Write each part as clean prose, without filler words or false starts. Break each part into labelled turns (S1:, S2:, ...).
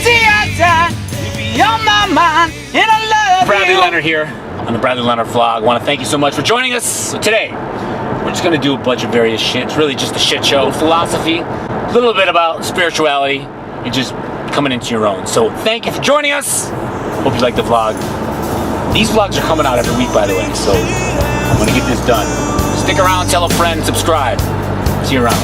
S1: day I die, you'll be on my mind, and I love
S2: Bradley
S1: you.
S2: Lenart here on the Bradley Lenart vlog. I want to thank you so much for joining us. So today, we're just going to do a bunch of various shit. It's really just a shit show. Philosophy, a little bit about spirituality, and just coming into your own. So thank you for joining us. Hope you like the vlog. These vlogs are coming out every week, by the way, so I'm going to get this done. Stick around, tell a friend, subscribe. See you around.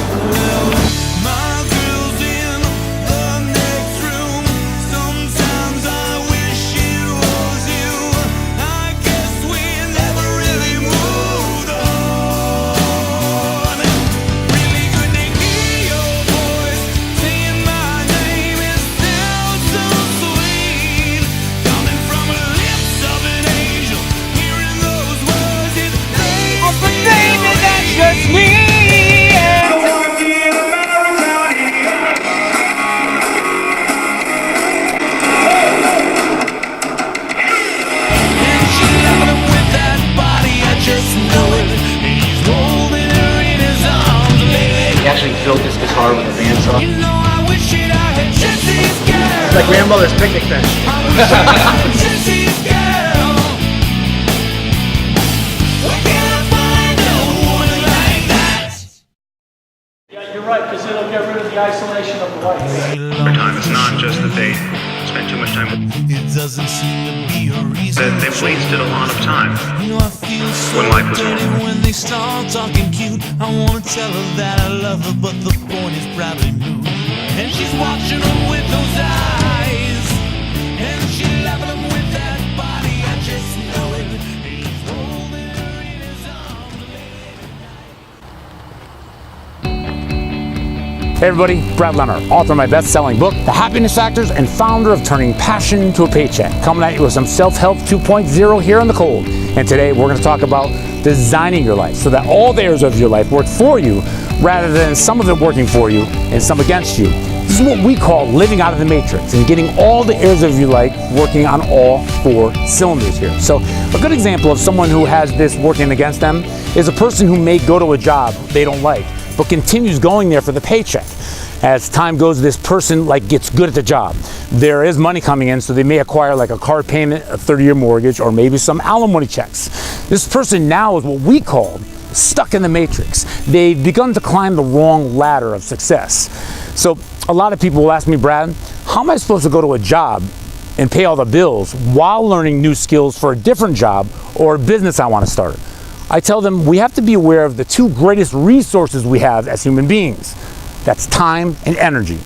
S1: Just me.
S3: He actually built this guitar with a bandsaw. It's like grandmother's picnic bench.
S4: You're right, because it'll get rid of the isolation of the lights.
S5: Their time is not just that they spend too much time with
S6: It doesn't seem to be a reason.
S5: that they've wasted a lot of time
S6: You know, I feel so
S5: when life was
S6: dirty
S5: normal.
S6: when they start talking cute. I wanna tell her that I love her, but the point is probably moot. And she's watching them with those eyes, and she's loving them with that body. I just know it. He's holding her in his arms.
S2: Hey everybody, Brad Lenart, author of my best-selling book, The Happiness Factors, and founder of Turning Passion into a Paycheck. Coming at you with some self-help 2.0 here in the cold. And today we're going to talk about designing your life so that all the areas of your life work for you rather than some of it working for you and some against you. This is what we call living out of the matrix and getting all the areas of your life working on all 4 cylinders here. So a good example of someone who has this working against them is a person who may go to a job they don't like, but continues going there for the paycheck. As time goes, this person gets good at the job. There is money coming in, so they may acquire like a car payment, a 30-year mortgage, or maybe some alimony checks. This person now is what we call stuck in the matrix. They've begun to climb the wrong ladder of success. So a lot of people will ask me, Brad, how am I supposed to go to a job and pay all the bills while learning new skills for a different job or a business I want to start? I tell them we have to be aware of the 2 greatest resources we have as human beings. That's time and energy.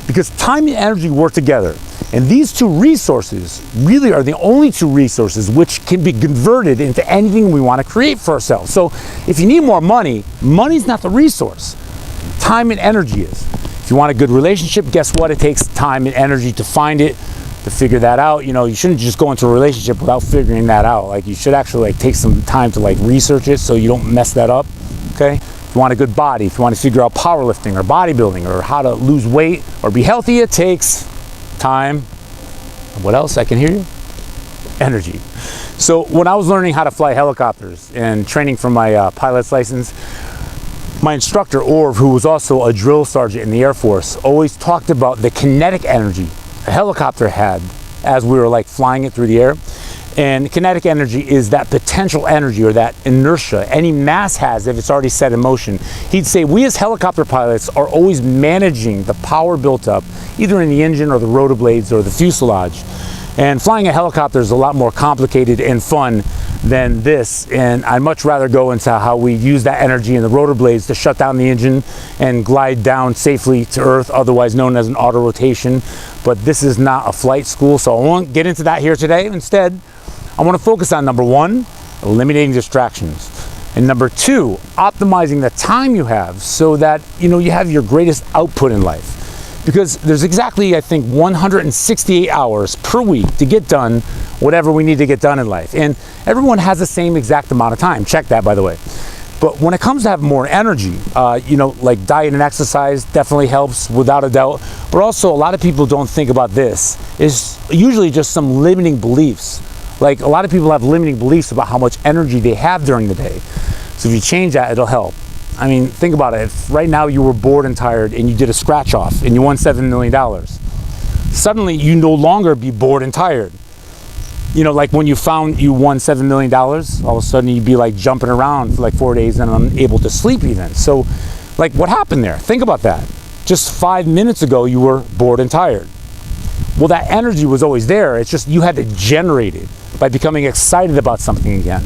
S2: Because time and energy work together. And these 2 resources really are the only 2 resources which can be converted into anything we want to create for ourselves. So if you need more money, money's not the resource. Time and energy is. If you want a good relationship, guess what? It takes time and energy to find it, to figure that out. You know, you shouldn't just go into a relationship without figuring that out. Like, you should actually take some time to research it so you don't mess that up, okay? If you want a good body, if you want to figure out powerlifting or bodybuilding or how to lose weight or be healthy, it takes time. What else? I can hear you? Energy. So when I was learning how to fly helicopters and training for my pilot's license, my instructor, Orv, who was also a drill sergeant in the Air Force, always talked about the kinetic energy a helicopter had as we were flying it through the air. And kinetic energy is that potential energy or that inertia any mass has if it's already set in motion. He'd say we as helicopter pilots are always managing the power built up either in the engine or the rotor blades or the fuselage. And flying a helicopter is a lot more complicated and fun than this, and I'd much rather go into how we use that energy in the rotor blades to shut down the engine and glide down safely to Earth, otherwise known as an auto rotation. But this is not a flight school, so I won't get into that here today. Instead, I want to focus on number 1, eliminating distractions, and number 2, optimizing the time you have so that you have your greatest output in life. Because there's exactly, I think, 168 hours per week to get done whatever we need to get done in life. And everyone has the same exact amount of time. Check that, by the way. But when it comes to have more energy, like diet and exercise definitely helps without a doubt. But also a lot of people don't think about this. It's usually just some limiting beliefs. Like a lot of people have limiting beliefs about how much energy they have during the day. So if you change that, it'll help. I mean, think about it. If right now you were bored and tired and you did a scratch off and you won $7 million, suddenly you no longer be bored and tired. You know, like when you found you won $7 million, all of a sudden you'd be like jumping around for like 4 days and unable to sleep even. So like what happened there? Think about that. Just 5 minutes ago, you were bored and tired. Well, that energy was always there. It's just you had to generate it by becoming excited about something again.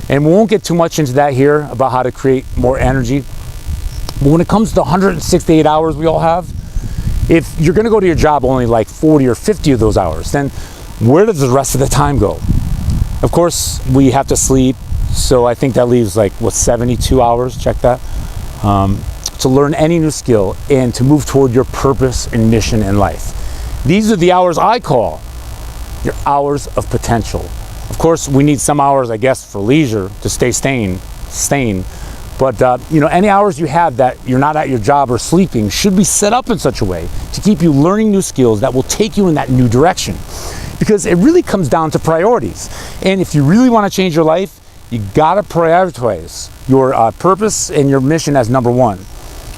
S2: And we won't get too much into that here about how to create more energy. But when it comes to 168 hours we all have, if you're going to go to your job only like 40 or 50 of those hours, then where does the rest of the time go? Of course, we have to sleep. So I think that leaves like, what, 72 hours? Check that. To learn any new skill and to move toward your purpose and mission in life. These are the hours I call your hours of potential. Of course, we need some hours, I guess, for leisure to stay sane. But you know, any hours you have that you're not at your job or sleeping should be set up in such a way to keep you learning new skills that will take you in that new direction. Because it really comes down to priorities. And if you really want to change your life, you gotta prioritize your purpose and your mission as number one.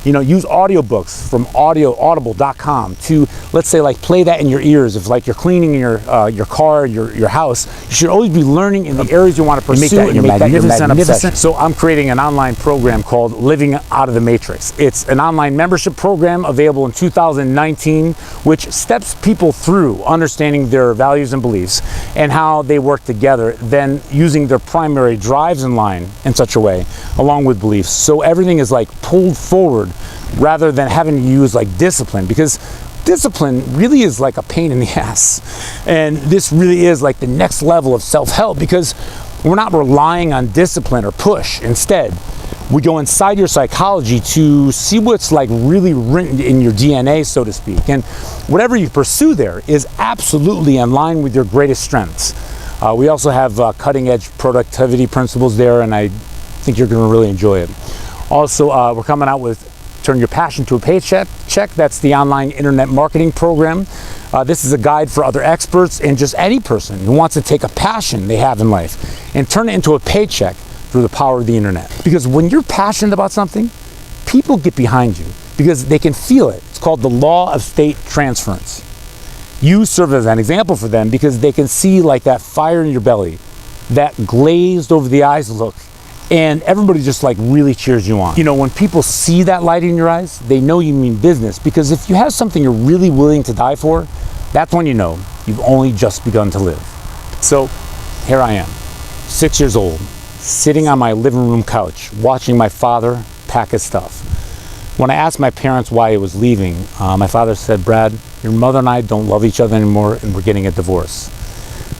S2: You know, use audiobooks from audible.com to, let's say, like play that in your ears. If like you're cleaning your car, your house, you should always be learning in the areas you want to pursue and make that your magnificent. So I'm creating an online program called Living Out of the Matrix. It's an online membership program available in 2019, which steps people through understanding their values and beliefs and how they work together, then using their primary drives in line in such a way, along with beliefs. So everything is like pulled forward rather than having to use like discipline, because discipline really is like a pain in the ass. And this really is like the next level of self-help, because we're not relying on discipline or push. Instead, we go inside your psychology to see what's like really written in your DNA, so to speak. And whatever you pursue there is absolutely in line with your greatest strengths. We also have cutting edge productivity principles there, and I think you're going to really enjoy it. Also, we're coming out with Turn Your Passion to a Paycheck. That's the online internet marketing program. This is a guide for other experts and just any person who wants to take a passion they have in life and turn it into a paycheck through the power of the internet. Because when you're passionate about something, people get behind you because they can feel it. It's called the law of state transference. You serve as an example for them because they can see like that fire in your belly, that glazed over the eyes look, and everybody just like really cheers you on. You know, when people see that light in your eyes, they know you mean business, because if you have something you're really willing to die for, that's when you know you've only just begun to live. So here I am, 6 years old, sitting on my living room couch, watching my father pack his stuff. When I asked my parents why he was leaving, my father said, "Brad, your mother and I don't love each other anymore and we're getting a divorce."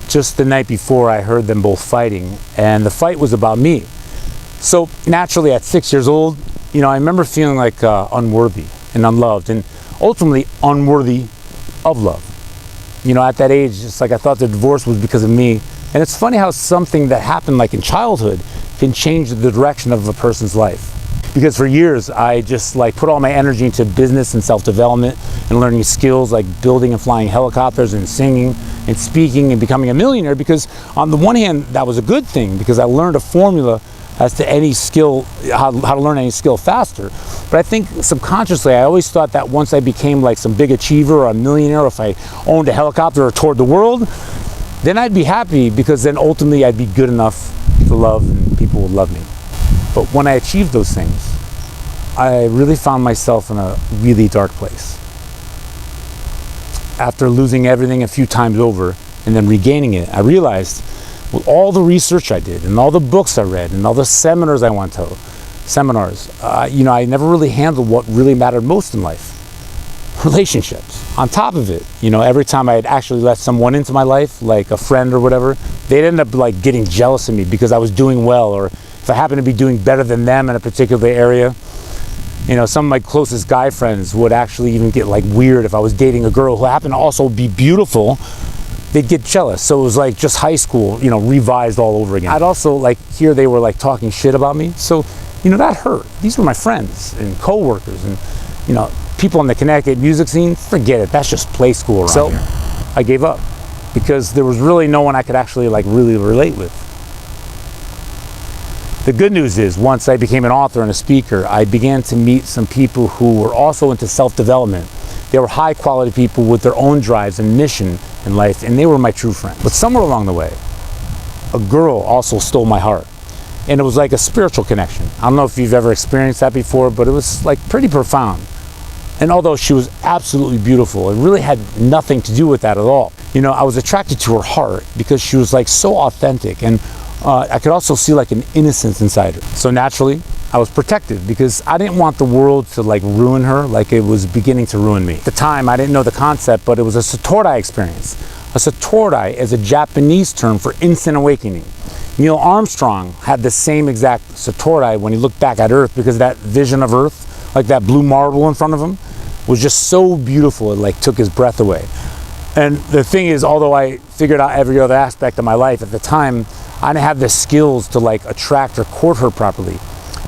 S2: Just the night before, I heard them both fighting, and the fight was about me. So naturally, at 6 years old, you know, I remember feeling like unworthy and unloved, and ultimately unworthy of love. You know, at that age, just like I thought the divorce was because of me. And it's funny how something that happened like in childhood can change the direction of a person's life. Because for years, I just like put all my energy into business and self-development and learning skills like building and flying helicopters and singing and speaking and becoming a millionaire. Because on the one hand, that was a good thing, because I learned a formula as to any skill, how to learn any skill faster. But I think subconsciously, I always thought that once I became like some big achiever or a millionaire, if I owned a helicopter or toured the world, then I'd be happy, because then ultimately I'd be good enough to love and people would love me. But when I achieved those things, I really found myself in a really dark place. After losing everything a few times over and then regaining it, I realized with all the research I did and all the books I read and all the seminars I went to, you know, I never really handled what really mattered most in life: relationships. On top of it, you know, every time I had actually let someone into my life, like a friend or whatever, they'd end up like getting jealous of me because I was doing well, or if I happened to be doing better than them in a particular area. You know, some of my closest guy friends would actually even get like weird if I was dating a girl who happened to also be beautiful. They'd get jealous. So it was like just high school, you know, revised all over again. I'd also like hear they were like talking shit about me. So, you know, that hurt. These were my friends and coworkers and, you know, people in the Connecticut music scene. Forget it. That's just play school around here. I gave up because there was really no one I could actually like really relate with. The good news is, once I became an author and a speaker, I began to meet some people who were also into self-development, They were high quality people with their own drives and mission in life, and they were my true friends. But somewhere along the way, a girl also stole my heart. And it was like a spiritual connection. I don't know if you've ever experienced that before, but it was like pretty profound. And although she was absolutely beautiful, it really had nothing to do with that at all. You know, I was attracted to her heart because she was like so authentic, and I could also see like an innocence inside her. So naturally, I was protective because I didn't want the world to like ruin her like it was beginning to ruin me. At the time, I didn't know the concept, but it was a satori experience. A satori is a Japanese term for instant awakening. Neil Armstrong had the same exact satori when he looked back at Earth, because that vision of Earth, like that blue marble in front of him, was just so beautiful it like took his breath away. And the thing is, although I figured out every other aspect of my life at the time, I didn't have the skills to like attract or court her properly.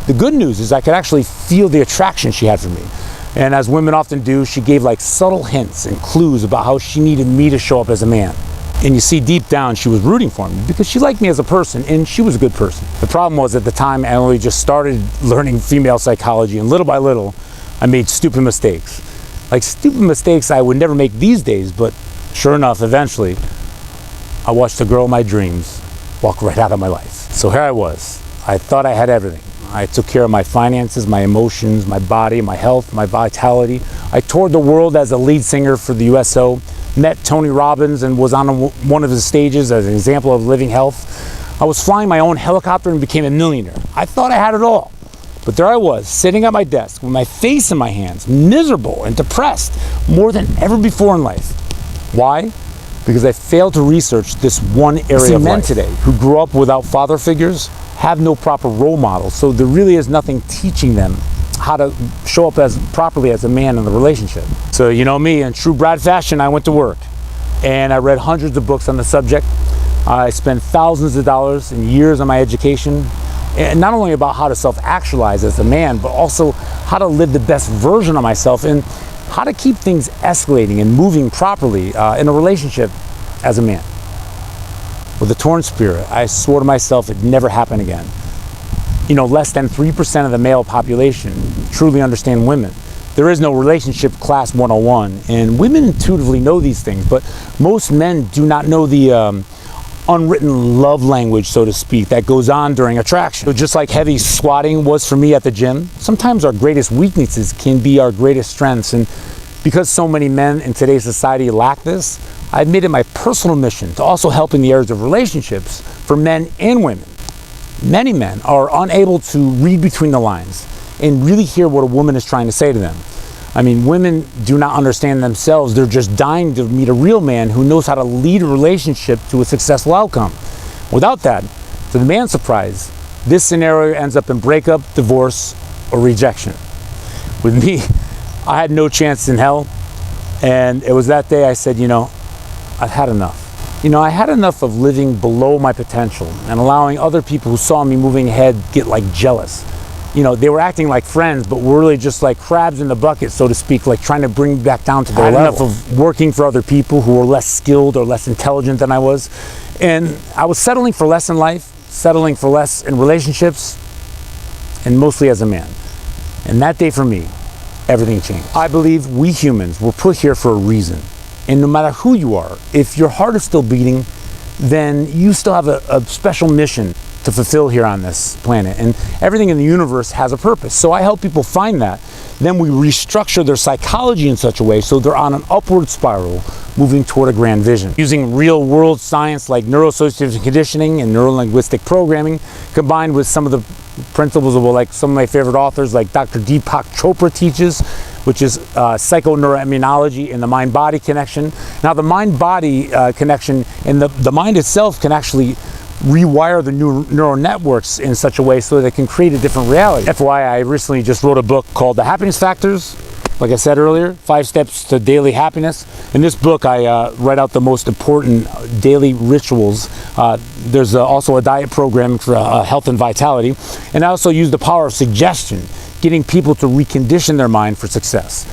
S2: The good news is I could actually feel the attraction she had for me. And as women often do, she gave like subtle hints and clues about how she needed me to show up as a man. And you see, deep down, she was rooting for me because she liked me as a person, and she was a good person. The problem was, at the time, I only just started learning female psychology, and little by little, I made stupid mistakes. Like stupid mistakes I would never make these days, but sure enough, eventually, I watched the girl of my dreams walk right out of my life. So here I was. I thought I had everything. I took care of my finances, my emotions, my body, my health, my vitality. I toured the world as a lead singer for the USO, met Tony Robbins and was on one of his stages as an example of living health. I was flying my own helicopter and became a millionaire. I thought I had it all. But there I was, sitting at my desk with my face in my hands, miserable and depressed more than ever before in life. Why? Because I failed to research this one area of life. Men today who grew up without father figures have no proper role models, so there really is nothing teaching them how to show up as properly as a man in the relationship. So you know me, in true Brad fashion, I went to work and I read hundreds of books on the subject. I spent thousands of dollars and years on my education, and not only about how to self-actualize as a man, but also how to live the best version of myself and how to keep things escalating and moving properly in a relationship as a man. With a torn spirit, I swore to myself it'd never happen again. You know, less than 3% of the male population truly understand women. There is no relationship class 101, and women intuitively know these things, but most men do not know the unwritten love language, so to speak, that goes on during attraction. So just like heavy squatting was for me at the gym, sometimes our greatest weaknesses can be our greatest strengths, and because so many men in today's society lack this, I've made it my personal mission to also help in the areas of relationships for men and women. Many men are unable to read between the lines and really hear what a woman is trying to say to them. I mean, women do not understand themselves. They're just dying to meet a real man who knows how to lead a relationship to a successful outcome. Without that, to the man's surprise, this scenario ends up in breakup, divorce, or rejection. With me, I had no chance in hell, and it was that day I said, you know, I've had enough. You know, I had enough of living below my potential and allowing other people who saw me moving ahead get like jealous. You know, they were acting like friends, but were really just like crabs in the bucket, so to speak, like trying to bring me back down to their level. I had enough of working for other people who were less skilled or less intelligent than I was. And I was settling for less in life, settling for less in relationships, and mostly as a man. And that day for me, everything changed. I believe we humans were put here for a reason. And no matter who you are, if your heart is still beating, then you still have a special mission to fulfill here on this planet. And everything in the universe has a purpose. So I help people find that. Then we restructure their psychology in such a way so they're on an upward spiral, moving toward a grand vision. Using real world science like neuroassociative conditioning and neurolinguistic programming, combined with some of the principles of like some of my favorite authors like Dr. Deepak Chopra teaches, which is psychoneuroimmunology and the mind-body connection. Now the mind-body connection and the mind itself can actually rewire the neural networks in such a way so that it can create a different reality. FYI, I recently just wrote a book called The Happiness Factors. Like I said earlier, 5 Steps to Daily Happiness. In this book, I write out the most important daily rituals. There's also a diet program for health and vitality. And I also use the power of suggestion, getting people to recondition their mind for success.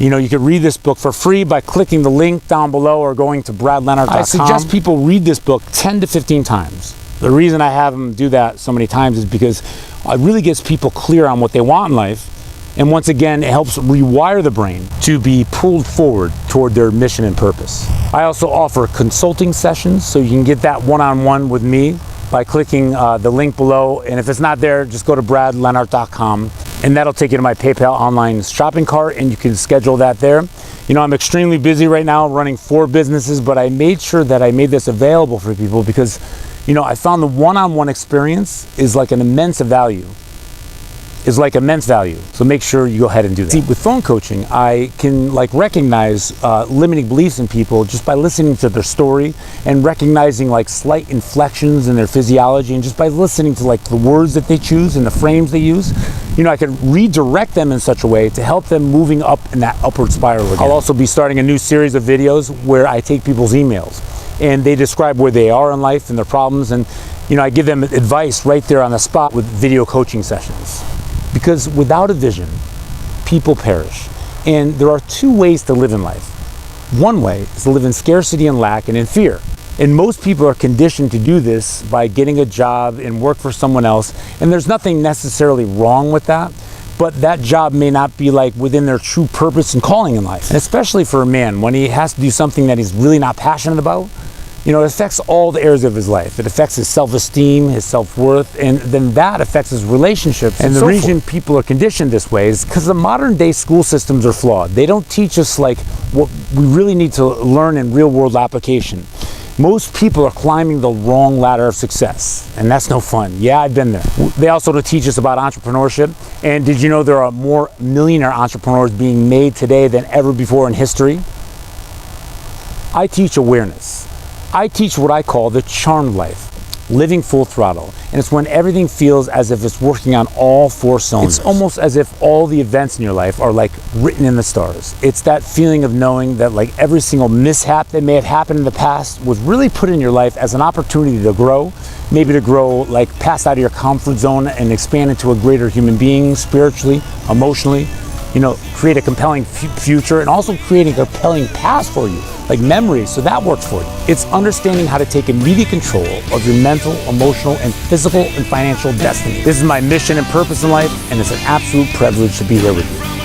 S2: You know, you can read this book for free by clicking the link down below or going to bradlenart.com. I suggest people read this book 10 to 15 times. The reason I have them do that so many times is because it really gets people clear on what they want in life, And once again, it helps rewire the brain to be pulled forward toward their mission and purpose. I also offer consulting sessions, so you can get that one-on-one with me by clicking the link below. And if it's not there, just go to bradlenart.com and that'll take you to my PayPal online shopping cart, and you can schedule that there. You know, I'm extremely busy right now running 4 businesses, but I made sure that I made this available for people because, you know, I found the one-on-one experience is like an immense value. So make sure you go ahead and do that. See, with phone coaching, I can like recognize limiting beliefs in people just by listening to their story and recognizing like slight inflections in their physiology, and just by listening to like the words that they choose and the frames they use, you know, I can redirect them in such a way to help them moving up in that upward spiral again. I'll also be starting a new series of videos where I take people's emails and they describe where they are in life and their problems, and you know, I give them advice right there on the spot with video coaching sessions. Because without a vision, people perish. And there are 2 ways to live in life. One way is to live in scarcity and lack and in fear. And most people are conditioned to do this by getting a job and work for someone else. And there's nothing necessarily wrong with that, but that job may not be like within their true purpose and calling in life. And especially for a man, when he has to do something that he's really not passionate about, you know, it affects all the areas of his life. It affects his self-esteem, his self-worth, and then that affects his relationships. And the reason people are conditioned this way is because the modern day school systems are flawed. They don't teach us like what we really need to learn in real world application. Most people are climbing the wrong ladder of success, and that's no fun. Yeah, I've been there. They also don't teach us about entrepreneurship. And did you know there are more millionaire entrepreneurs being made today than ever before in history? I teach awareness. I teach what I call the charmed life, living full throttle. And it's when everything feels as if it's working on all 4 cylinders. It's almost as if all the events in your life are like written in the stars. It's that feeling of knowing that like every single mishap that may have happened in the past was really put in your life as an opportunity to grow, maybe to grow like past out of your comfort zone and expand into a greater human being, spiritually, emotionally, you know, create a compelling future, and also creating a compelling past for you, like memories, so that works for you. It's understanding how to take immediate control of your mental, emotional, and physical and financial destiny. This is my mission and purpose in life, and it's an absolute privilege to be here with you.